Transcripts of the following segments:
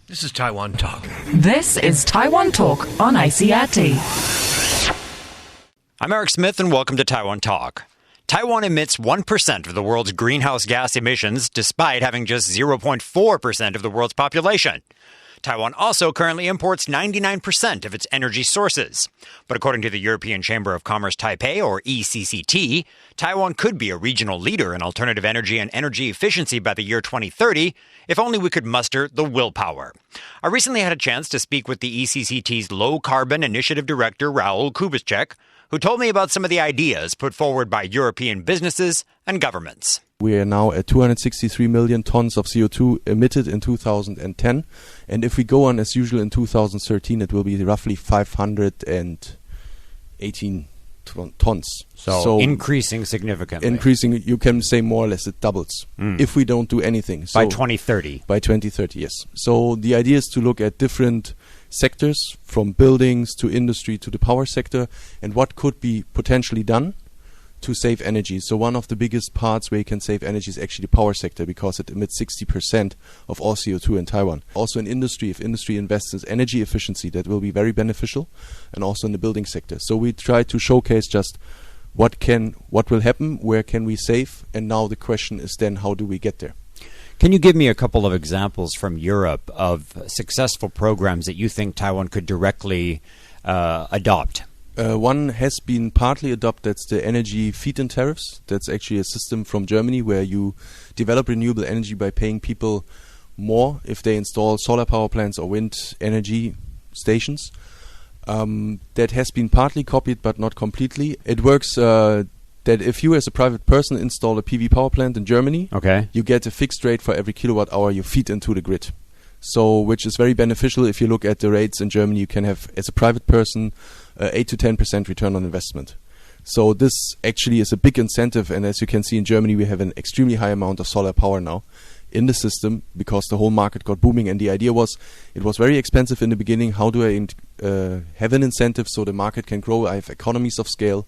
This is Taiwan Talk. This is Taiwan Talk on ECCT. I'm Eric Smith, and welcome to Taiwan Talk. Taiwan emits 1% of the world's greenhouse gas emissions, despite having just 0.4% of the world's population. Taiwan also currently imports 99% of its energy sources. But according to the European Chamber of Commerce Taipei, or ECCT, Taiwan could be a regional leader in alternative energy and energy efficiency by the year 2030, if only we could muster the willpower. I recently had a chance to speak with the ECCT's Low Carbon Initiative Director, Raoul Kubitschek, who told me about some of the ideas put forward by European businesses and governments. We are now at 263 million tons of CO2 emitted in 2010. And if we go on as usual in 2013, it will be roughly 518 tons. So increasing significantly. Increasing, you can say more or less it doubles if we don't do anything. By 2030. By 2030, yes. So the idea is to look at different sectors, from buildings to industry to the power sector, and what could be potentially done to save energy. So one of the biggest parts where you can save energy is actually the power sector, because it emits 60% of all CO2 in Taiwan. Also in industry, if industry invests in energy efficiency, that will be very beneficial, and also in the building sector. So we try to showcase just what will happen, where can we save, and now the question is then how do we get there? Can you give me a couple of examples from Europe of successful programs that you think Taiwan could directly adopt? One has been partly adopted, that's the energy feed-in tariffs. That's actually a system from Germany where you develop renewable energy by paying people more if they install solar power plants or wind energy stations. That has been partly copied but not completely. It works that if you as a private person install a PV power plant in Germany, you get a fixed rate for every kilowatt hour you feed into the grid. So, which is very beneficial. If you look at the rates in Germany, you can have, as a private person, 8 to 10% return on investment. So this actually is a big incentive, and as you can see in Germany, we have an extremely high amount of solar power now in the system because the whole market got booming. And the idea was, it was very expensive in the beginning. How do I have an incentive so the market can grow? I have economies of scale.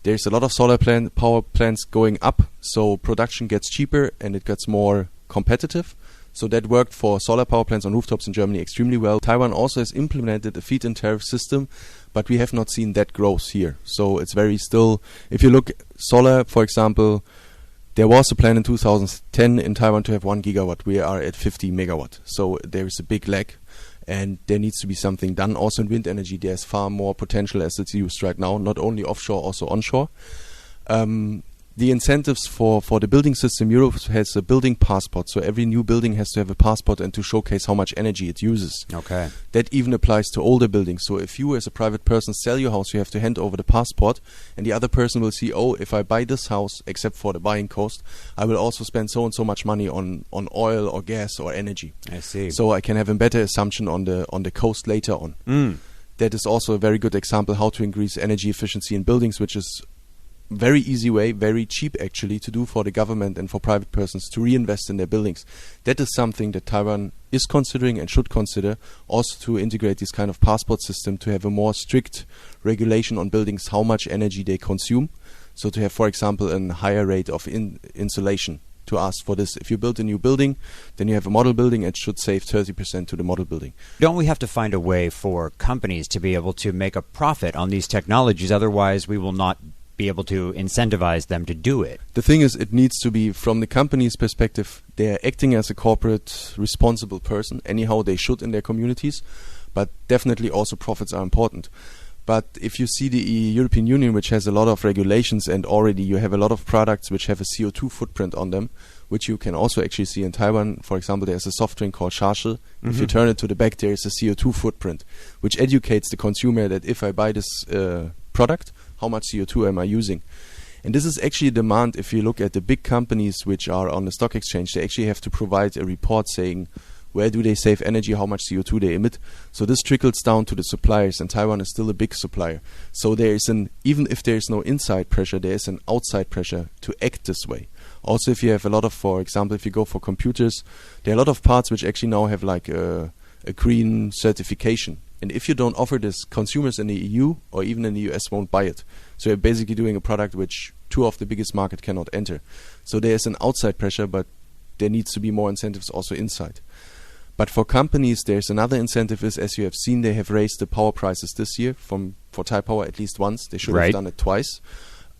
There's a lot of solar power plants going up, so production gets cheaper and it gets more competitive. So that worked for solar power plants on rooftops in Germany extremely well. Taiwan also has implemented a feed-in tariff system, but we have not seen that growth here. So it's very still, if you look solar, for example, there was a plan in 2010 in Taiwan to have 1 gigawatt. We are at 50 megawatt. So there is a big lag, and there needs to be something done. Also in wind energy, there's far more potential as it's used right now, not only offshore, also onshore. The incentives for the building system, Europe has a building passport. So every new building has to have a passport and to showcase how much energy it uses. Okay. That even applies to older buildings. So if you as a private person sell your house, you have to hand over the passport, and the other person will see, oh, if I buy this house, except for the buying cost, I will also spend so and so much money on oil or gas or energy. I see. So I can have a better assumption on the cost later on. That is also a very good example how to increase energy efficiency in buildings, which is very easy way, very cheap actually to do for the government and for private persons to reinvest in their buildings. That is something that Taiwan is considering and should consider, also to integrate this kind of passport system to have a more strict regulation on buildings, how much energy they consume. So to have, for example, a higher rate of insulation. To ask for this. If you build a new building, then you have a model building, it should save 30% to the model building. Don't we have to find a way for companies to be able to make a profit on these technologies? Otherwise, we will not be able to incentivize them to do it. The thing is, it needs to be, from the company's perspective, they're acting as a corporate responsible person. Anyhow, they should in their communities, but definitely also profits are important. But if you see the European Union, which has a lot of regulations, and already you have a lot of products which have a CO2 footprint on them, which you can also actually see in Taiwan. For example, there's a soft drink called Shashe. If you turn it to the back, there is a CO2 footprint, which educates the consumer that if I buy this product, how much CO2 am I using? And this is actually a demand. If you look at the big companies which are on the stock exchange, they actually have to provide a report saying where do they save energy, how much CO2 they emit. So this trickles down to the suppliers, and Taiwan is still a big supplier. So there is even if there is no inside pressure, there is an outside pressure to act this way. Also, if you have a lot of, for example, if you go for computers, there are a lot of parts which actually now have like a green certification. And if you don't offer this, consumers in the EU or even in the US won't buy it. So you're basically doing a product which two of the biggest market cannot enter. So there's an outside pressure, but there needs to be more incentives also inside. But for companies, there's another incentive is, as you have seen, they have raised the power prices this year for Taipower at least once. They should have done it twice.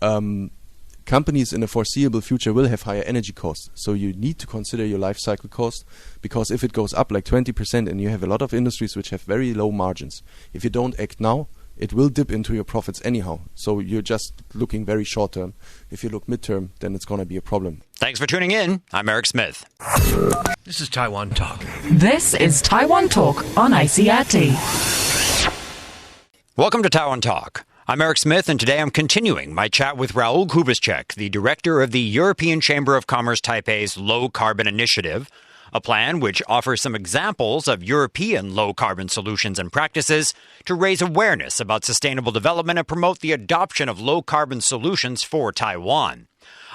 Companies in the foreseeable future will have higher energy costs. So you need to consider your life cycle cost, because if it goes up like 20% and you have a lot of industries which have very low margins, if you don't act now, it will dip into your profits anyhow. So you're just looking very short term. If you look midterm, then it's going to be a problem. Thanks for tuning in. I'm Eric Smith. This is Taiwan Talk. This is Taiwan Talk on ICRT. Welcome to Taiwan Talk. I'm Eric Smith, and today I'm continuing my chat with Raoul Kubitschek, the director of the European Chamber of Commerce Taipei's Low Carbon Initiative, a plan which offers some examples of European low-carbon solutions and practices to raise awareness about sustainable development and promote the adoption of low-carbon solutions for Taiwan.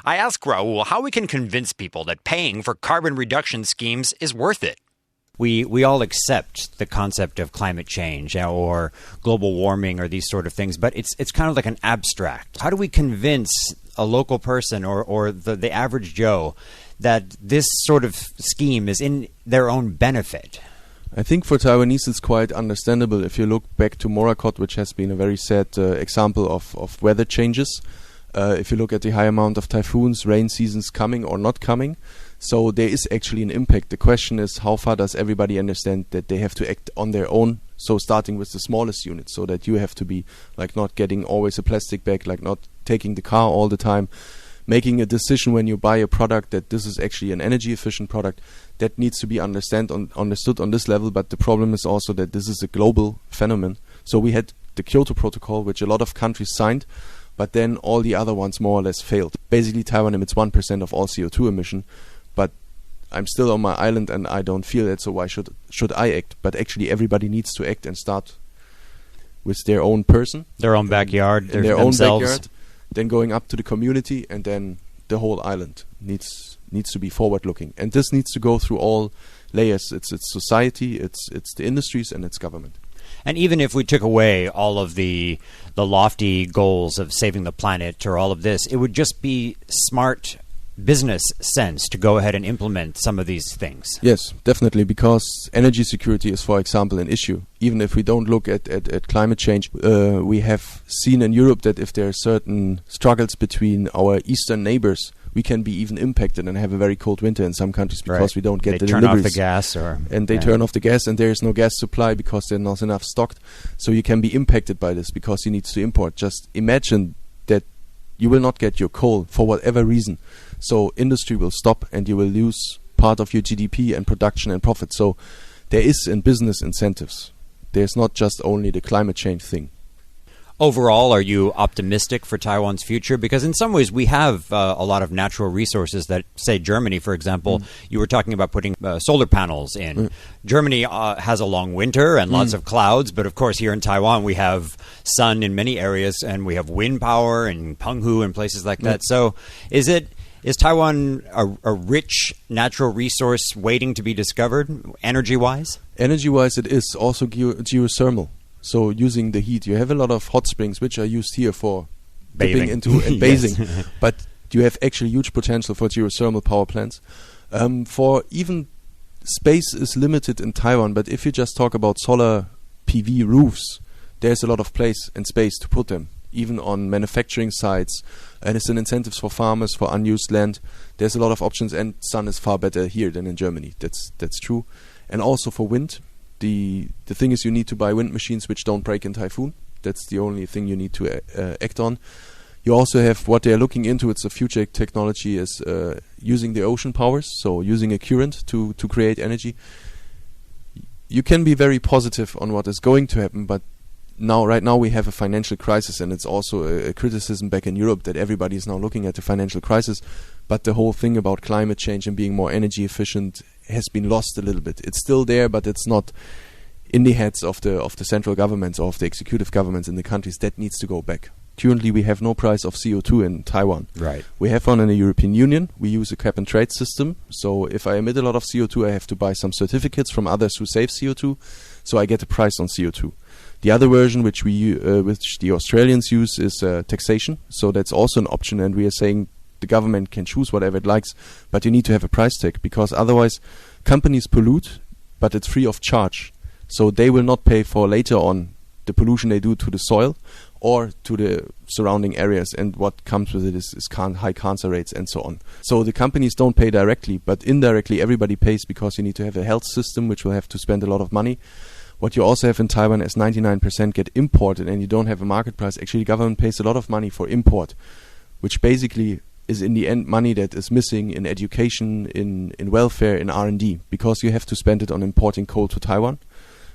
I asked Raoul how we can convince people that paying for carbon reduction schemes is worth it. We all accept the concept of climate change or global warming or these sort of things, but it's kind of like an abstract. How do we convince a local person or the average Joe that this sort of scheme is in their own benefit? I think for Taiwanese it's quite understandable. If you look back to Morakot, which has been a very sad example of weather changes, if you look at the high amount of typhoons, rain seasons coming or not coming, so there is actually an impact. The question is, how far does everybody understand that they have to act on their own? So starting with the smallest unit, so that you have to be like not getting always a plastic bag, like not taking the car all the time, making a decision when you buy a product that this is actually an energy efficient product. That needs to be understood on this level. But the problem is also that this is a global phenomenon. So we had the Kyoto Protocol, which a lot of countries signed, but then all the other ones more or less failed. Basically, Taiwan emits 1% of all CO2 emission, but I'm still on my island and I don't feel it, so why should I act? But actually everybody needs to act and start with their own person. Their own backyard, in their own backyard, then going up to the community, and then the whole island needs to be forward looking. And this needs to go through all layers. It's society, it's the industries, and it's government. And even if we took away all of the lofty goals of saving the planet or all of this, it would just be smart business sense to go ahead and implement some of these things. Yes, definitely, because energy security is, for example, an issue. Even if we don't look at climate change, we have seen in Europe that if there are certain struggles between our eastern neighbors, we can be even impacted and have a very cold winter in some countries because we don't get the deliveries. They turn off the gas, and they turn off the gas, and there is no gas supply because there's not enough stocked. So you can be impacted by this because you need to import. Just imagine that you will not get your coal for whatever reason. So industry will stop and you will lose part of your GDP and production and profit. So there is in business incentives. There's not just only the climate change thing. Overall, are you optimistic for Taiwan's future? Because in some ways we have a lot of natural resources that, say, Germany, for example, you were talking about putting solar panels in. Germany has a long winter and lots of clouds, but of course here in Taiwan we have sun in many areas and we have wind power in Penghu and places like that. So is Taiwan a rich natural resource waiting to be discovered, energy-wise? Energy-wise, it is also geothermal. So using the heat, you have a lot of hot springs which are used here for dipping into and bathing, but you have actually huge potential for geothermal power plants. For even space is limited in Taiwan, but if you just talk about solar PV roofs, there's a lot of place and space to put them, even on manufacturing sites, and it's an incentives for farmers for unused land. There's a lot of options, and sun is far better here than in Germany. That's true, and also for wind. The thing is, you need to buy wind machines which don't break in typhoon. That's the only thing you need to act on. You also have what they're looking into. It's a future technology is using the ocean powers, so using a current to create energy. You can be very positive on what is going to happen, but right now we have a financial crisis, and it's also a criticism back in Europe that everybody is now looking at the financial crisis. But the whole thing about climate change and being more energy efficient has been lost a little bit. It's still there, but it's not in the heads of the central governments or of the executive governments in the countries. That needs to go back. Currently, we have no price of CO2 in Taiwan. Right. We have one in the European Union. We use a cap and trade system. So if I emit a lot of CO2, I have to buy some certificates from others who save CO2. So I get a price on CO2. The other version, which the Australians use, is taxation. So that's also an option, and we are saying the government can choose whatever it likes, but you need to have a price tag, because otherwise companies pollute, but it's free of charge. So they will not pay for later on the pollution they do to the soil or to the surrounding areas, and what comes with it is high cancer rates and so on. So the companies don't pay directly, but indirectly everybody pays, because you need to have a health system which will have to spend a lot of money. What you also have in Taiwan is 99% get imported, and you don't have a market price. Actually, the government pays a lot of money for import, which basically is in the end money that is missing in education, in welfare, in R&D, because you have to spend it on importing coal to Taiwan,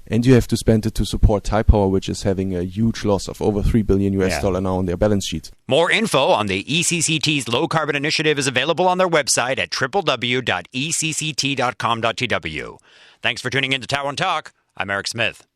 and you have to spend it to support Taipower, which is having a huge loss of over $3 billion US now on their balance sheet. More info on the ECCT's low carbon initiative is available on their website at www.ecct.com.tw. Thanks for tuning in to Taiwan Talk. I'm Eric Smith.